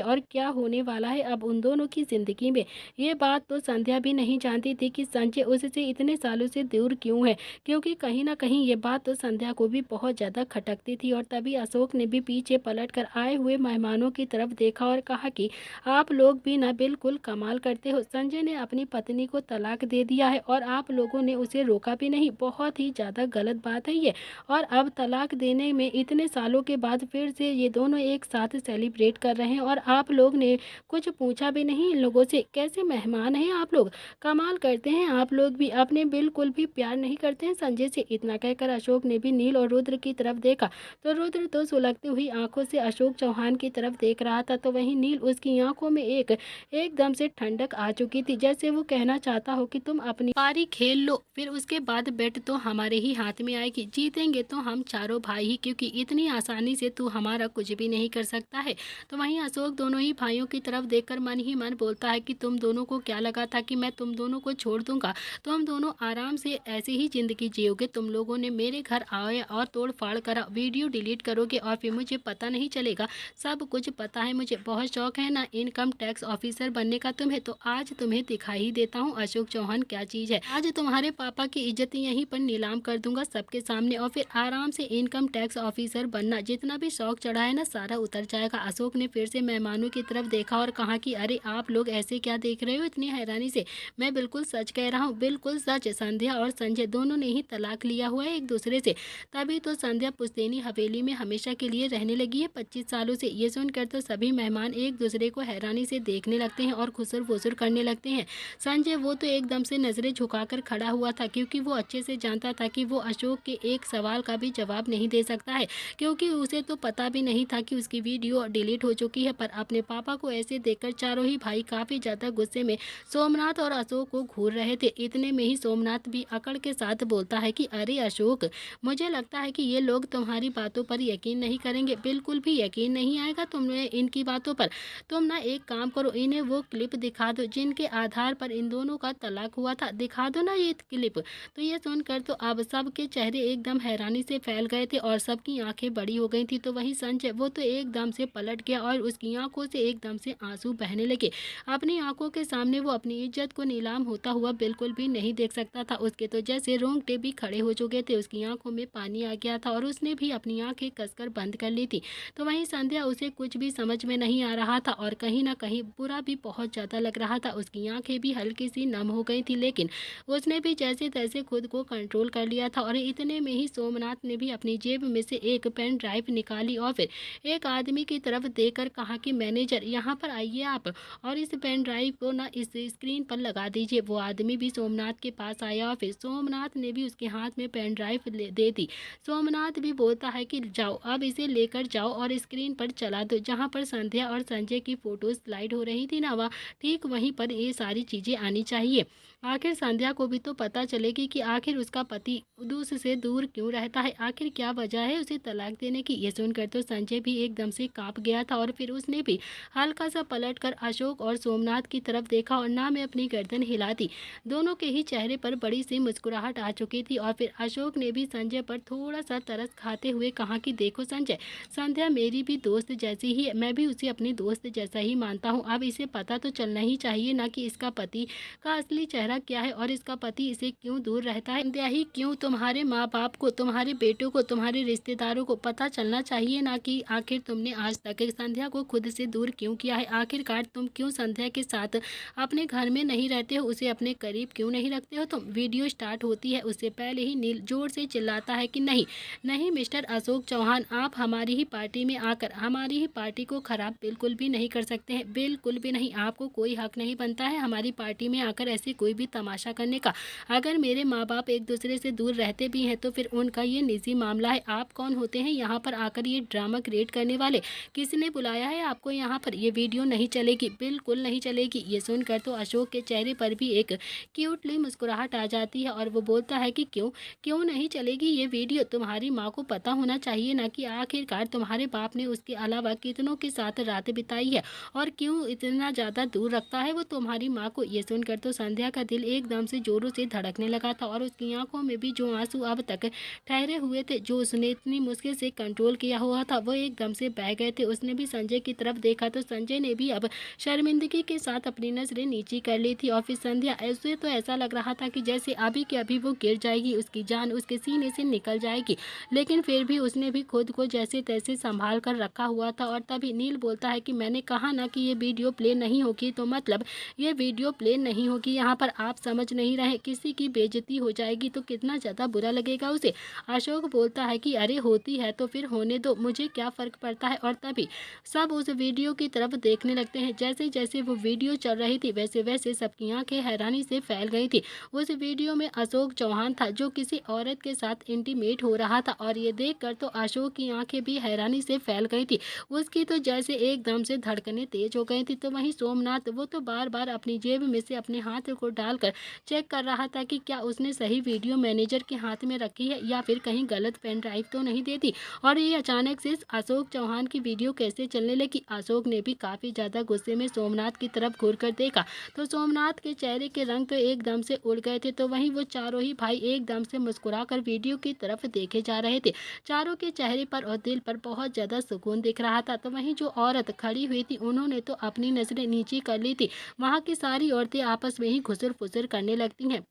और क्या होने वाला है अब उन दोनों की जिंदगी में। ये बात तो संध्या भी नहीं जानती थी कि संजय उससे इतने सालों से दूर क्यों है, क्योंकि कहीं ना कहीं ये बात तो संध्या को भी बहुत ज़्यादा खटकती थी। और तभी अशोक ने भी पीछे पलट कर आए हुए मेहमानों की तरफ देखा और कहा कि आप लोग भी ना बिल्कुल कमाल करते हो। संजय ने अपनी पत्नी को तलाक दे दिया है और आप लोगों ने उसे रोका भी नहीं, बहुत ही ज़्यादा गलत बात है ये। और अब तलाक देने में इतने सालों के बाद फिर से ये दोनों एक साथ सेलिब्रेट कर रहे हैं और आप लोग ने कुछ पूछा भी नहीं इन लोगों से। कैसे मेहमान हैं आप लोग, कमाल करते हैं आप लोग भी, अपने बिल्कुल भी प्यार नहीं करते हैं संजय से। इतना कहकर अशोक ने भी नील और रुद्र की तरफ देखा तो रुद्र तो सुलगती हुई आंखों से अशोक चौहान की तरफ देख रहा था। तो वहीं नील, उसकी आंखों में एकदम से ठंडक आ चुकी थी, जैसे वो कहना चाहता हो कि तुम अपनी पारी खेल लो, फिर उसके बाद बेट तो हमारे ही हाथ में आएगी, जीतेंगे तो हम चारों भाई ही, क्योंकि इतनी आसानी से तू हमारा कुछ भी नहीं कर सकता है। तो वहीं अशोक दोनों ही भाइयों की तरफ देखकर मन ही मन बोलता है कि तुम दोनों को क्या लगा था कि मैं तुम दोनों को छोड़ दूंगा? तो हम दोनों आराम से ऐसे ही जिंदगी जियोगे। तुम लोगों ने मेरे घर आए और तोड़ फाड़ करा, वीडियो डिलीट करोगे और फिर मुझे पता नहीं चलेगा। सब कुछ पता है मुझे, बहुत शौक है ना इनकम टैक्स ऑफिसर बनने का तुम्हें, तो आज तुम्हें दिखाई ही देता हूँ अशोक चौहान क्या चीज है। आज तुम्हारे पापा की इज्जत यहीं पर नीलाम कर दूंगा सबके सामने और फिर आराम से इनकम टैक्स ऑफिसर बनना, जितना भी शौक चढ़ा है ना सारा उतर जाएगा। अशोक ने फिर से मेहमानों की तरफ देखा और कहा कि अरे आप लोग ऐसे क्या देख रहे हो इतनी हैरानी से, मैं बिल्कुल सच कह रहा हूँ, बिल्कुल सच। संध्या और संजय दोनों ने ही तलाक लिया हुआ है एक दूसरे से, तभी तो संध्या पुश्तैनी हवेली में हमेशा के लिए रहने लगी है 25 सालों से। ये सुनकर तो सभी मेहमान एक दूसरे को हैरानी से देखने लगते हैं और खुसर फुसर करने लगते हैं। संजय, वो तो एकदम से नजरें झुकाकर खड़ा हुआ था, क्योंकि वो अच्छे से जानता था कि वो अशोक के एक सवाल का भी जवाब नहीं दे सकता है, क्योंकि उसे तो पता भी नहीं था कि उसकी वीडियो डिलीट हो चुकी है। पर अपने पापा को ऐसे देखकर चारों ही भाई काफी ज्यादा गुस्से में सोमनाथ और अशोक को घूर रहे थे। इतने में ही सोमनाथ भी अकड़ के साथ बोलता है कि अरे अशोक, मुझे लगता है कि ये लोग तुम्हारी बातों पर यकीन नहीं करेंगे, बिल्कुल भी यकीन नहीं आएगा तुम्हें इनकी बातों पर। तुम ना एक काम करो, इन्हें वो क्लिप दिखा दो जिनके आधार पर इन दोनों का तलाक हुआ था, दिखा दो ना ये क्लिप। तो ये सुनकर तो अब सबके चेहरे एकदम हैरानी से फैल गए थे और सबकी आंखें बड़ी हो गई थी। तो वहीं संजय, वो तो एकदम से पलट गया और उसकी आंखों से एकदम से आंसू बहने लगे। अपनी आंखों के सामने वो अपनी इज्जत को नीलाम होता हुआ बिल्कुल भी नहीं देख सकता था। उसके तो जैसे रोंगटे भी खड़े हो चुके थे, उसकी आंखों में पानी आ गया था और उसने भी अपनी आंखें कसकर बंद कर ली थी। तो वहीं संध्या, उसे कुछ भी समझ में नहीं आ रहा था और कहीं ना कहीं बुरा भी बहुत ज़्यादा लग रहा था। उसकी आंखें भी हल्की सी नम हो गई थी, लेकिन उसने भी जैसे तैसे खुद को कंट्रोल कर लिया था। और इतने में ही सोमनाथ ने भी अपनी जेब में से एक पेन ड्राइव निकाली और फिर एक आदमी की तरफ देखकर कहा कि मैनेजर, यहाँ पर आइए आप और इस पेन ड्राइव को ना इस स्क्रीन पर लगा दीजिए। वो आदमी भी सोमनाथ के पास आया और फिर सोमनाथ ने भी उसके हाथ में पेन ड्राइव दे दी। सोमनाथ भी बोलता है कि जाओ, अब इसे लेकर जाओ और स्क्रीन पर चला दो। जहाँ पर संध्या और संजय की फोटो स्लाइड हो रही थी ना, वह ठीक वहीं पर ये सारी चीज़ें आनी चाहिए। आखिर संध्या को भी तो पता चलेगी कि आखिर उसका पति उससे दूर क्यों रहता है, आखिर क्या वजह है उसे तलाक देने की। ये सुनकर तो संजय भी एकदम से कांप गया था और फिर उसने भी हल्का सा पलट कर अशोक और सोमनाथ की तरफ देखा और ना में अपनी गर्दन हिला दी। दोनों के ही चेहरे पर बड़ी सी मुस्कुराहट आ चुकी थी और फिर अशोक ने भी संजय पर थोड़ा सा तरस खाते हुए कहा कि देखो संजय, संध्या मेरी भी दोस्त जैसी ही है, मैं भी उसे अपनी दोस्त जैसा ही मानता हूँ। अब इसे पता तो चलना ही चाहिए ना कि इसका पति का असली चेहरा क्या है और इसका पति इसे क्यों दूर रहता है। संध्या ही क्यों, तुम्हारे माँ बाप को, तुम्हारे बेटों को, तुम्हारे रिश्तेदारों को पता चलना चाहिए ना कि आखिर तुमने आज तक संध्या को खुद से दूर क्यों किया है। आखिरकार तुम क्यों संध्या के साथ अपने घर में नहीं रहते हो, उसे अपने करीब क्यों नहीं रखते हो तुम। वीडियो स्टार्ट होती है उससे पहले ही नील जोर से चिल्लाता है कि नहीं नहीं मिस्टर अशोक चौहान, आप हमारी ही पार्टी में आकर हमारी ही पार्टी को खराब बिल्कुल भी नहीं कर सकते हैं, बिल्कुल भी नहीं। आपको कोई हक नहीं बनता है हमारी पार्टी में आकर ऐसे कोई भी तमाशा करने का। अगर मेरे माँ बाप एक दूसरे से दूर रहते भी हैं तो फिर उनका ये निजी मामला है। आप कौन होते हैं यहाँ पर आकर ये ड्रामा क्रिएट करने वाले, किसने बुलाया है आपको यहाँ पर। ये वीडियो नहीं चलेगी, बिल्कुल नहीं चलेगी। ये सुनकर तो अशोक के चेहरे पर भी एक क्यूटली मुस्कुराहट आ जाती है और वो बोलता है कि क्यों क्यों नहीं चलेगी ये वीडियो। तुम्हारी माँ को पता होना चाहिए ना कि आखिरकार तुम्हारे बाप ने उसके अलावा कितनों के साथ रात बिताई है और क्यों इतना ज़्यादा दूर रखता है वो तुम्हारी माँ को। ये सुनकर तो संध्या का दिल एकदम से जोरों से धड़कने लगा था और उसकी आंखों में भी जो आंसू अब तक ठहरे हुए थे, जो उसने इतनी मुश्किल से कंट्रोल किया हुआ था, वो एकदम से बह गए थे। उसने भी संजय की तरफ देखा तो संजय ने भी अब शर्मिंदगी के साथ अपनी नजरें नीची कर ली थी और फिर संध्या ऐसे तो ऐसा लग रहा था कि जैसे अभी के अभी वो गिर जाएगी, उसकी जान उसके सीने से निकल जाएगी। लेकिन फिर भी उसने भी खुद को जैसे तैसे संभाल कर रखा हुआ था। और तभी नील बोलता है कि मैंने कहा ना कि ये वीडियो प्ले नहीं होगी, तो मतलब ये वीडियो प्ले नहीं होगी यहाँ पर। आप समझ नहीं रहे, किसी की बेइज्जती हो जाएगी तो कितना ज़्यादा बुरा लगेगा उसे। अशोक बोलता है कि अरे होती है तो फिर होने दो, मुझे क्या फ़र्क पड़ता है। और तभी सब उस वीडियो की तरफ देखने लगते हैं। जैसे जैसे वो वीडियो चल रही थी वैसे वैसे सबकी आंखें हैरानी से फैल गई थी। उस वीडियो में अशोक चौहान था जो किसी औरत के साथ इंटीमेट हो रहा था और ये देखकर तो अशोक की आंखें भी हैरानी से फैल गई थी। उसकी तो जैसे एकदम से धड़कनें तेज हो गई थी। तो वहीं सोमनाथ, वो तो बार बार अपनी जेब में से अपने हाथ को डालकर चेक कर रहा था कि क्या उसने सही वीडियो मैनेजर के हाथ में रखी है या फिर कहीं गलत पेन ड्राइव तो नहीं देती। और ये अचानक से अशोक चौहान की वीडियो कैसे चलने लगी। अशोक ने भी काफ़ी ज़्यादा गुस्से में सोमनाथ की तरफ घूर कर देखा तो सोमनाथ के चेहरे के रंग तो एकदम से उड़ गए थे। तो वहीं वो चारों ही भाई एकदम से मुस्कुराकर वीडियो की तरफ देखे जा रहे थे। चारों के चेहरे पर और दिल पर बहुत ज़्यादा सुकून दिख रहा था। तो वहीं जो औरत खड़ी हुई थी उन्होंने तो अपनी नजरें नीची कर ली थी। वहाँ की सारी औरतें आपस में ही घुसर फुसर करने लगती हैं।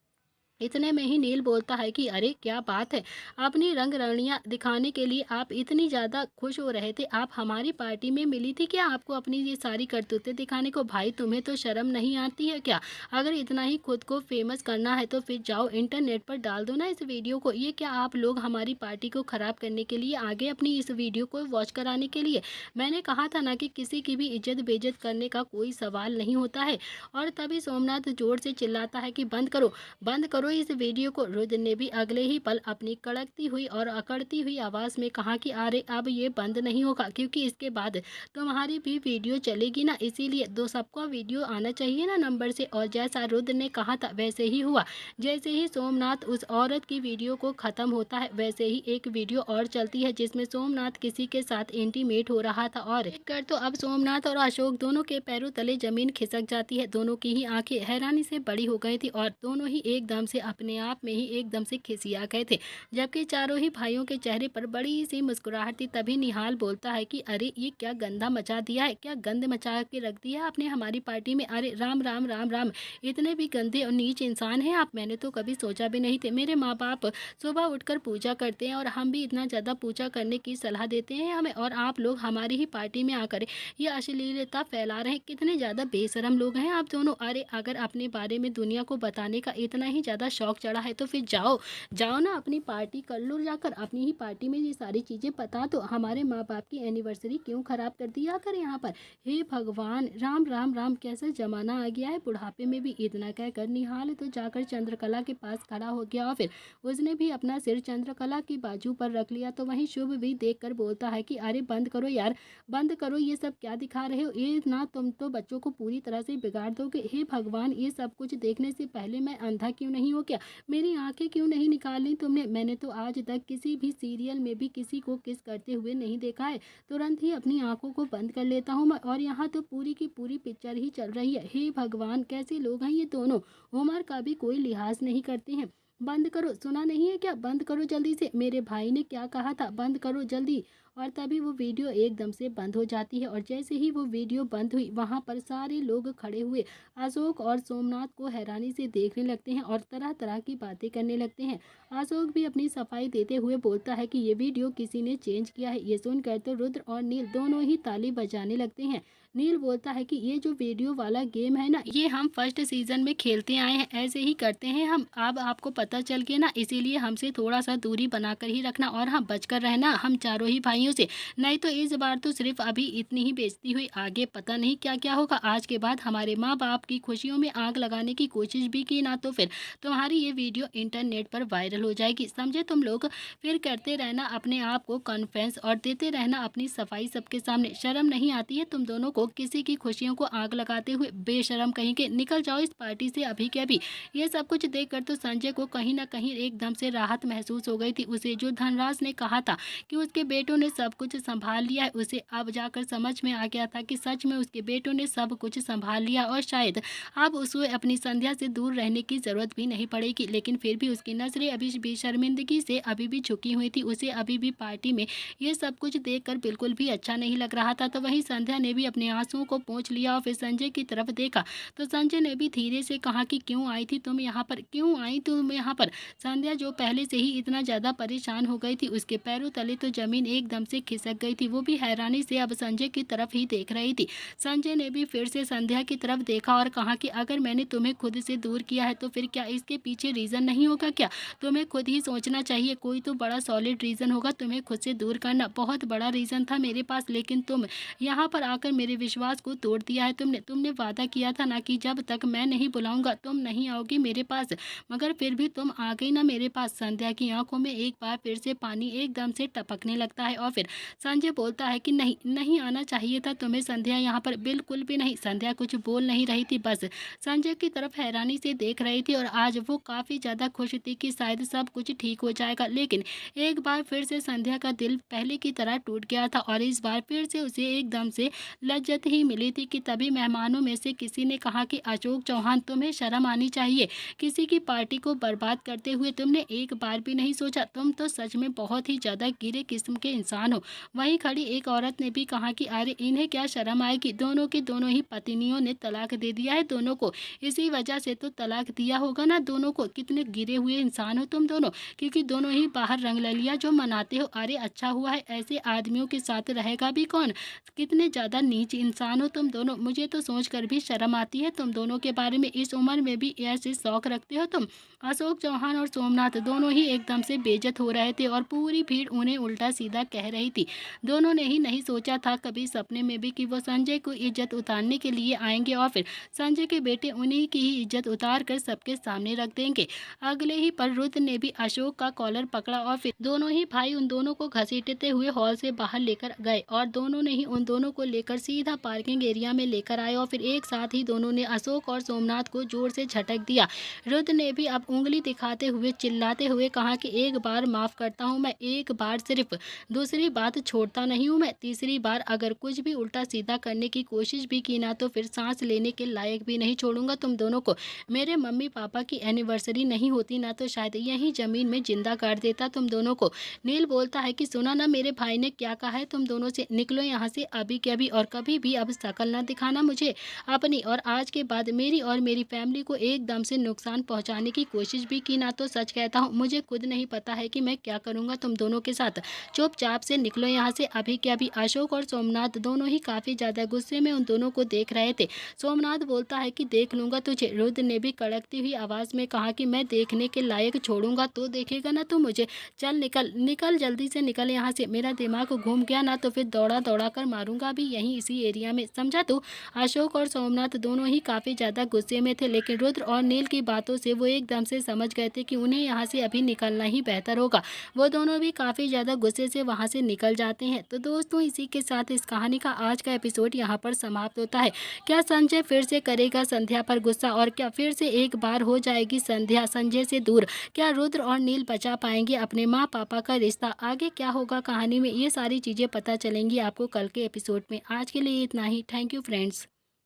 इतने में ही नील बोलता है कि अरे क्या बात है, अपनी रंग रंगनियाँ दिखाने के लिए आप इतनी ज़्यादा खुश हो रहे थे, आप हमारी पार्टी में मिली थी क्या आपको अपनी ये सारी करतूतें दिखाने को। भाई तुम्हें तो शर्म नहीं आती है क्या। अगर इतना ही खुद को फेमस करना है तो फिर जाओ इंटरनेट पर डाल दो ना इस वीडियो को। ये क्या आप लोग हमारी पार्टी को ख़राब करने के लिए आगे अपनी इस वीडियो को वॉच कराने के लिए। मैंने कहा था ना कि किसी की भी इज्जत बेइज्जत करने का कोई सवाल नहीं होता है। और तभी सोमनाथ जोर से चिल्लाता है कि बंद करो, बंद करो इस वीडियो को। रुद्र ने भी अगले ही पल अपनी कड़कती हुई और अकड़ती हुई आवाज़ में कहा कि अरे अब ये बंद नहीं होगा, क्योंकि इसके बाद तुम्हारी भी वीडियो चलेगी ना, इसीलिए दो सबको वीडियो आना चाहिए ना नंबर से। और जैसा रुद्र ने कहा था वैसे ही हुआ। जैसे ही सोमनाथ उस औरत की वीडियो को ख़त्म होता है वैसे ही एक वीडियो और चलती है जिसमें सोमनाथ किसी के साथ इंटीमेट हो रहा था। और कर तो अब सोमनाथ और अशोक दोनों के पैरों तले जमीन खिसक जाती है। दोनों की ही आंखें हैरानी से बड़ी हो गई थी और दोनों ही एकदम से अपने आप में ही एकदम से खिसिया गए थे। जबकि चारों ही भाइयों के चेहरे पर बड़ी सी मुस्कुराहट थी। तभी निहाल बोलता है कि अरे ये क्या गंदा मचा दिया है, क्या गंद मचा के रख दिया आपने हमारी पार्टी में। अरे राम राम राम राम, इतने भी गंदे और नीच इंसान हैं आप, मैंने तो कभी सोचा भी नहीं थे। मेरे माँ बाप सुबह उठकर पूजा करते हैं और हम भी इतना ज़्यादा पूजा करने की सलाह देते हैं हमें, और आप लोग हमारी ही पार्टी में आकर ये अश्लीलता फैला रहे हैं। कितने ज़्यादा बेशरम लोग हैं आप दोनों। अरे अगर अपने बारे में दुनिया को बताने का इतना ही ज़्यादा ज़्यादा शौक चढ़ा है तो फिर जाओ जाओ ना, अपनी पार्टी कर लो, जाकर अपनी ही पार्टी में ये सारी चीज़ें बता दो। हमारे माँ बाप की एनिवर्सरी क्यों ख़राब कर दिया कर यहाँ पर। हे भगवान, राम राम राम, कैसा ज़माना आ गया है। बुढ़ापे में भी इतना कहकर निहाल तो जाकर चंद्रकला के पास खड़ा हो गया और फिर उसने भी अपना सिर चंद्रकला की बाजू पर रख लिया। तो वहीं शुभ भी देखकर बोलता है कि अरे बंद करो यार, बंद करो, ये सब क्या दिखा रहे हो, ये ना तुम तो बच्चों को पूरी तरह से बिगाड़ दोगे। हे भगवान, ये सब कुछ देखने से पहले मैं अंधा क्यों नहीं हो क्या, मेरी आंखें क्यों नहीं निकाली तुमने। मैंने तो आज तक किसी भी सीरियल में भी किसी को किस करते हुए नहीं देखा है। तुरंत ही अपनी आंखों को बंद कर लेता हूँ मैं, और यहाँ तो पूरी की पूरी पिक्चर ही चल रही है। हे भगवान, कैसे लोग हैं ये दोनों, उम्र का भी कोई लिहाज नहीं करते हैं। बंद करो, सुना नहीं है क्या, बंद करो जल्दी से, मेरे भाई ने क्या कहा था, बंद करो जल्दी। और तभी वो वीडियो एकदम से बंद हो जाती है। और जैसे ही वो वीडियो बंद हुई, वहाँ पर सारे लोग खड़े हुए अशोक और सोमनाथ को हैरानी से देखने लगते हैं और तरह तरह की बातें करने लगते हैं। अशोक भी अपनी सफाई देते हुए बोलता है कि ये वीडियो किसी ने चेंज किया है। ये सुनकर तो रुद्र और नील दोनों ही ताली बजाने लगते हैं। नील बोलता है कि ये जो वीडियो वाला गेम है ना, ये हम फर्स्ट सीजन में खेलते आए हैं, ऐसे ही करते हैं हम। अब आपको पता चल गया ना, इसीलिए हमसे थोड़ा सा दूरी बनाकर ही रखना और हाँ, बचकर रहना हम चारों ही भाइयों से, नहीं तो इस बार तो सिर्फ अभी इतनी ही बेइज्जती हुई, आगे पता नहीं क्या क्या होगा। आज के बाद हमारे माँ बाप की खुशियों में आग लगाने की कोशिश भी की ना तो फिर तुम्हारी ये वीडियो इंटरनेट पर वायरल हो जाएगी, समझे तुम लोग। फिर करते रहना अपने आप को कॉन्फ्रेंस और देते रहना अपनी सफाई सबके सामने। शर्म नहीं आती है तुम दोनों को, किसी की खुशियों को आग लगाते हुए, बेशरम कहीं के, निकल जाओ इस पार्टी से अभी के अभी। ये सब कुछ देखकर तो संजय को कहीं ना कहीं एकदम से राहत महसूस हो गई थी। उसे जो धनराज ने कहा था कि उसके बेटों ने सब कुछ संभाल लिया है, उसे अब जाकर समझ में आ गया था कि सच में उसके बेटों ने सब कुछ संभाल लिया और शायद अब उसे अपनी संध्या से दूर रहने की जरूरत भी नहीं पड़ेगी। लेकिन फिर भी उसकी नजरें अभी भी शर्मिंदगी से अभी भी झुकी हुई थी। उसे अभी भी पार्टी में ये सब कुछ देखकर बिल्कुल भी अच्छा नहीं लग रहा था। तो वहीं संध्या ने भी अपने आंसुओं को पोंछ लिया और फिर संजय की तरफ देखा तो संजय ने भी धीरे से कहा कि क्यों आई थी तुम यहाँ पर, क्यों आई तुम यहाँ पर। संध्या जो पहले से ही इतना ज्यादा परेशान हो गई थी, उसके पैरों तले तो जमीन एकदम से खिसक गई थी। वो भी हैरानी से अब संजय की तरफ ही देख रही थी। संजय ने भी फिर से संध्या की तरफ देखा और कहा कि अगर मैंने तुम्हें खुद से दूर किया है तो फिर क्या इसके पीछे रीजन नहीं होगा क्या, तुम्हें खुद ही सोचना चाहिए, कोई तो बड़ा सॉलिड रीजन होगा तुम्हें खुद से दूर करना। बहुत बड़ा रीजन था मेरे पास, लेकिन तुम यहाँ पर आकर मेरे विश्वास को तोड़ दिया है। तुमने वादा किया था ना कि जब तक मैं नहीं बुलाऊंगा तुम नहीं आओगी मेरे पास, मगर फिर भी तुम आ गई ना मेरे पास। संध्या की आंखों में एक बार फिर से पानी एकदम से टपकने लगता है और फिर संजय बोलता है कि नहीं नहीं आना चाहिए था तुम्हें संध्या यहाँ पर, बिल्कुल भी नहीं। संध्या कुछ बोल नहीं रही थी, बस संजय की तरफ हैरानी से देख रही थी और आज वो काफी ज्यादा खुश थी कि शायद सब कुछ ठीक हो जाएगा। लेकिन एक बार फिर से संध्या का दिल पहले की तरह टूट गया था और इस बार फिर से उसे एकदम से लज्जत ही मिली थी कि तभी मेहमानों में से किसी ने कहा कि अशोक चौहान, तुम्हें शर्म आनी चाहिए, किसी की पार्टी को बर्बाद करते हुए तुमने एक बार भी नहीं सोचा, तुम तो सच में बहुत ही ज्यादा गिरे किस्म के इंसान हो। वहीं खड़ी एक औरत ने भी कहा कि अरे इन्हें क्या शर्म आएगी, दोनों के दोनों ही पत्नियों ने तलाक दे दिया है दोनों को, इसी वजह से तो तलाक दिया होगा ना दोनों को। कितने गिरे हुए इंसान हो तुम दोनों, क्योंकि दोनों ही बाहर रंगललिया जो मनाते हो। अरे अच्छा हुआ है, ऐसे आदमियों के साथ रहेगा भी कौन, कितने ज्यादा नीच इंसान हो तुम दोनों, मुझे तो सोचकर भी शर्म आती है तुम दोनों के बारे में, इस उम्र में भी ऐसे शौक रखते हो तुम। अशोक चौहान और सोमनाथ दोनों ही एकदम से बेइज्जत हो रहे थे और पूरी भीड़ उन्हें उल्टा सीधा कह रही थी। दोनों ने ही नहीं सोचा था कभी सपने में भी कि वो संजय को इज्जत उतारने के लिए आएंगे और फिर संजय के बेटे उन्हीं की ही इज्जत उतार कर सबके सामने रख देंगे। अगले ही पल रुद्र ने भी अशोक का कॉलर पकड़ा और फिर दोनों ही भाई उन दोनों को घसीटते हुए हॉल से बाहर लेकर गए और दोनों ने ही उन दोनों को लेकर सीधा पार्किंग एरिया में लेकर आए और फिर एक साथ ही दोनों ने अशोक और सोमनाथ को जोर से झटक दिया। रुद्र ने भी अब उंगली दिखाते हुए चिल्लाते हुए कहा कि एक बार माफ करता हूँ मैं, एक बार सिर्फ, दूसरी बात छोड़ता नहीं हूँ मैं, तीसरी बार अगर कुछ भी उल्टा सीधा करने की कोशिश भी की ना तो फिर सांस लेने के लायक भी नहीं छोड़ूंगा तुम दोनों को। मेरे मम्मी पापा की एनिवर्सरी नहीं होती ना तो शायद यही जमीन में जिंदा काट देता तुम दोनों को। नील बोलता है कि सुना ना मेरे भाई ने क्या कहा है तुम दोनों से, निकलो यहाँ से अभी के अभी और कभी भी अब शकल ना दिखाना मुझे अपनी, और आज के बाद मेरी और मेरी फैमिली को एकदम से नुकसान पहुंचाने की कोशिश भी की ना तो सच कहता हूँ मुझे खुद नहीं पता है कि मैं क्या करूँगा तुम दोनों के साथ। चुपचाप से निकलो यहाँ से अभी के अभी। अशोक और सोमनाथ दोनों ही काफ़ी ज़्यादा गुस्से में उन दोनों को देख रहे थे। सोमनाथ बोलता है कि देख लूँगा तुझे। रुद्र ने भी कड़कती हुई आवाज़ में कहा कि मैं देखने के लायक छोड़ूंगा तो देखेगा ना तू मुझे। चल निकल निकल, जल्दी से निकल यहाँ से। मेरा दिमाग घूम गया ना तो फिर दौड़ा दौड़ा कर मारूंगा भी यहीं इसी एरिया में, समझा तू। अशोक और सोमनाथ दोनों ही काफ़ी ज़्यादा गुस्से में थे, लेकिन रुद्र और नील की बातों से वो एकदम से समझ गए थे कि उन्हें यहाँ से अभी निकलना ही बेहतर होगा। वो दोनों भी काफ़ी ज़्यादा गुस्से से वहाँ से निकल जाते हैं। तो दोस्तों, इसी के साथ इस कहानी का आज का एपिसोड यहाँ पर समाप्त होता है। क्या संजय फिर से करेगा संध्या पर गुस्सा, और क्या फिर से एक बार हो जाएगी संध्या संजय से दूर? क्या रुद्र और नील बचा पाएंगे अपने माँ पापा का रिश्ता? आगे क्या होगा कहानी में, ये सारी चीज़ें पता चलेंगी आपको कल के एपिसोड में। आज के लिए इतना ही। Thank you friends.